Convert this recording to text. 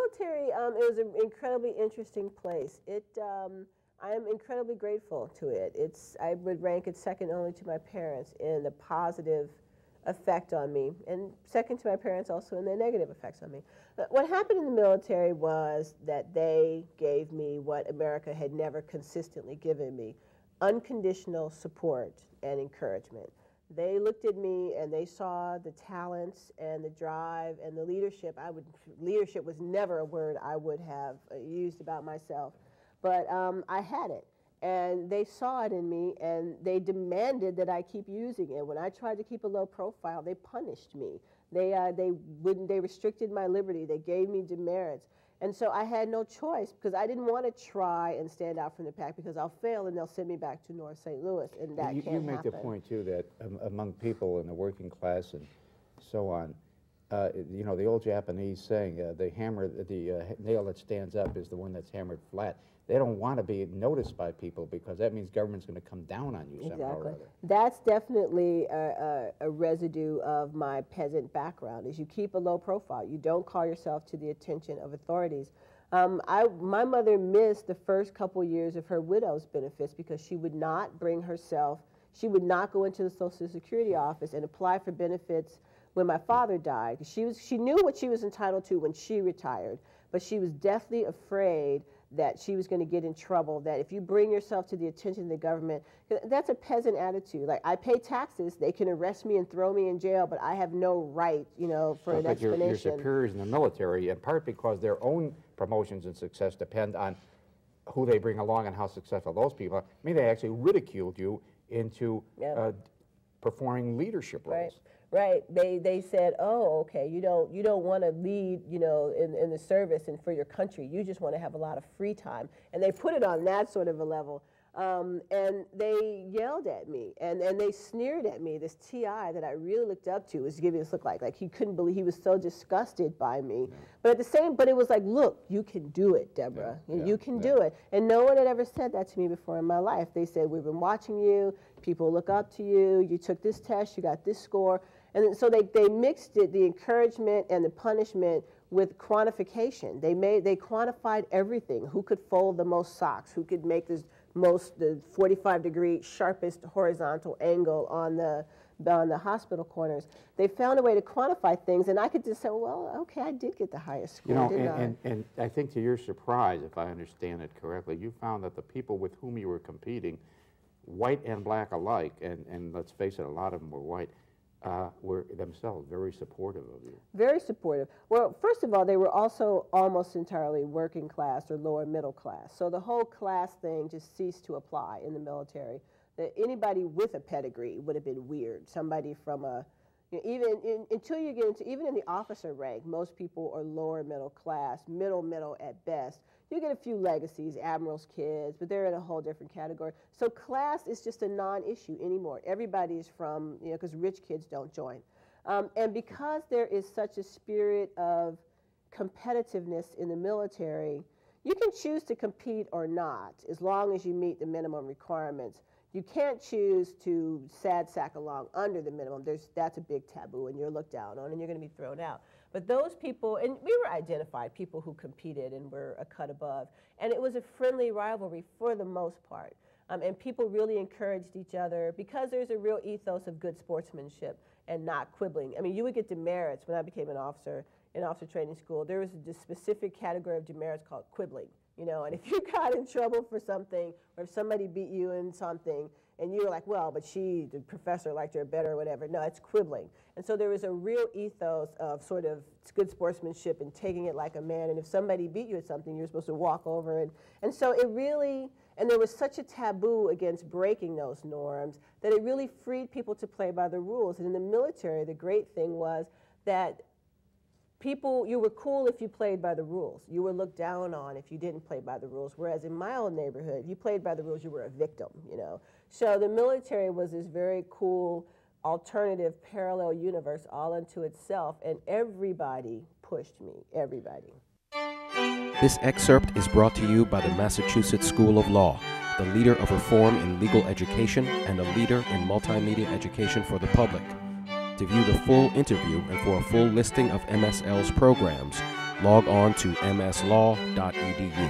military, it was an incredibly interesting place. I am incredibly grateful to it. I would rank it second only to my parents in the positive effect on me, and second to my parents also in their negative effects on me. But what happened in the military was that they gave me what America had never consistently given me: unconditional support and encouragement. They looked at me and they saw the talents and the drive and the leadership. Leadership was never a word I would have used about myself, but I had it. And they saw it in me, and they demanded that I keep using it. When I tried to keep a low profile, they punished me. They restricted my liberty. They gave me demerits. And so I had no choice, because I didn't want to try and stand out from the pack, because I'll fail and they'll send me back to North St. Louis, and that can't happen. You make the point, too, that among people in the working class and so on, you know, the old Japanese saying, the nail that stands up is the one that's hammered flat. They don't want to be noticed by people, because that means government's going to come down on you somehow or other. That's definitely a residue of my peasant background, is you keep a low profile. You don't call yourself to the attention of authorities. My mother missed the first couple years of her widow's benefits because she would not she would not go into the Social Security office and apply for benefits when my father died. She knew what she was entitled to when she retired, but she was deathly afraid that she was going to get in trouble, that if you bring yourself to the attention of the government, that's a peasant attitude. Like, I pay taxes, they can arrest me and throw me in jail, but I have no right, you know, for an explanation. Your superiors in the military, in part because their own promotions and success depend on who they bring along and how successful those people are. I mean, they actually ridiculed you into performing leadership roles. Right. They said, oh, okay, you don't want to lead, you know, in the service and for your country. You just want to have a lot of free time. And they put it on that sort of a level. And they yelled at me, and they sneered at me. This TI that I really looked up to was giving this look like he couldn't believe, he was so disgusted by me. But but it was like, look, you can do it, Deborah. You can do it. And no one had ever said that to me before in my life. They said, we've been watching you, people look up to you, you took this test, you got this score. And so they mixed it, the encouragement and the punishment, with quantification. They quantified everything. Who could fold the most socks? Who could make the 45-degree sharpest horizontal angle on the hospital corners? They found a way to quantify things, and I could just say, well, okay, I did get the highest score, you know, and I think, to your surprise, if I understand it correctly, you found that the people with whom you were competing, white and black alike, and let's face it, a lot of them were white, were themselves very supportive of you. Very supportive. Well, first of all, they were also almost entirely working class or lower middle class. So the whole class thing just ceased to apply in the military. That anybody with a pedigree would have been weird. Somebody from until you get into, even in the officer rank, most people are lower middle class, middle at best. You get a few legacies, admirals' kids, but they're in a whole different category. So class is just a non-issue anymore. Everybody's from, you know, because rich kids don't join. And because there is such a spirit of competitiveness in the military, you can choose to compete or not, as long as you meet the minimum requirements. You can't choose to sad sack along under the minimum. That's a big taboo, and you're looked down on, and you're going to be thrown out. But those people, and we were identified, people who competed and were a cut above, and it was a friendly rivalry for the most part. And people really encouraged each other, because there's a real ethos of good sportsmanship and not quibbling. I mean, you would get demerits when I became an officer in officer training school. There was a specific category of demerits called quibbling. You know, and if you got in trouble for something, or if somebody beat you in something, and you were like, well, but the professor liked her better or whatever. No, it's quibbling. And so there was a real ethos of sort of good sportsmanship and taking it like a man. And if somebody beat you at something, you're supposed to walk over. And so it really, and there was such a taboo against breaking those norms that it really freed people to play by the rules. And in the military, the great thing was that you were cool if you played by the rules. You were looked down on if you didn't play by the rules. Whereas in my old neighborhood, you played by the rules, you were a victim, you know. So the military was this very cool, alternative, parallel universe all unto itself, and everybody pushed me, everybody. This excerpt is brought to you by the Massachusetts School of Law, the leader of reform in legal education and a leader in multimedia education for the public. To view the full interview and for a full listing of MSL's programs, log on to mslaw.edu.